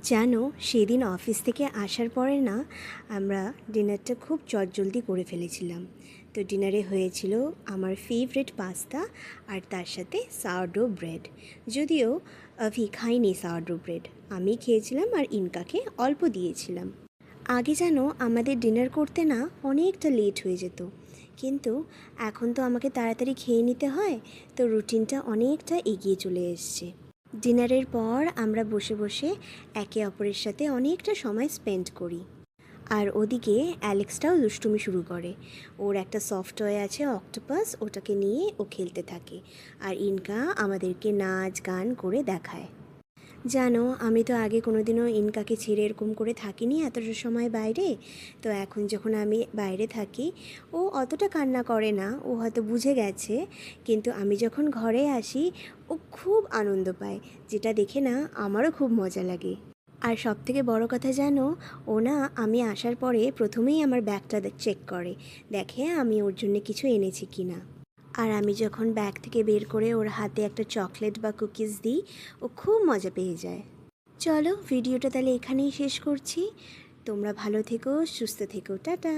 জানো, সেদিন অফিস থেকে আসার পরে না আমরা ডিনারটা খুব চটজলদি করে ফেলেছিলাম। তো ডিনারে হয়েছিল আমার ফেভারিট পাস্তা আর তার সাথে সাওয়ারডো ব্রেড। যদিও আভি খাইনি সাওয়ারডো ব্রেড, আমি খেয়েছিলাম আর ইনকাকে অল্প দিয়েছিলাম। আগে জানো, আমাদের ডিনার করতে না অনেকটা লেট হয়ে যেত, কিন্তু এখন তো আমাকে তাড়াতাড়ি খেয়ে নিতে হয়, তো রুটিনটা অনেকটা এগিয়ে চলে এসছে। ডিনারের পর আমরা বসে বসে একে অপরের সাথে অনেকটা সময় স্পেন্ড করি। আর ওদিকে অ্যালেক্সটাও দুষ্টুমি শুরু করে। ওর একটা সফট টয় আছে অক্টোপাস, ওটাকে নিয়ে ও খেলতে থাকে। আর ইনকা আমাদেরকে নাচ গান করে দেখায়। জানো, আমি তো আগে কোনোদিনও ইনকাকে ছেড়ে এরকম করে থাকিনি এতটা সময় বাইরে। তো এখন যখন আমি বাইরে থাকি, ও অতটা কান্না করে না, ও হয়তো বুঝে গেছে। কিন্তু আমি যখন ঘরে আসি, ও খুব আনন্দ পায়, যেটা দেখে না আমারও খুব মজা লাগে। আর সবথেকে বড় কথা জানো, ও না আমি আসার পরে প্রথমেই আমার ব্যাগটা চেক করে, দেখে আমি ওর জন্য কিছু এনেছি কি না। আর আমি যখন ব্যাগ থেকে বের করে ওর হাতে একটা চকলেট বা কুকিজ দিই, ও খুব মজা পেয়ে যায়। চলো, ভিডিওটা তাহলে এখানেই শেষ করছি। তোমরা ভালো থেকো, সুস্থ থেকো, টাটা।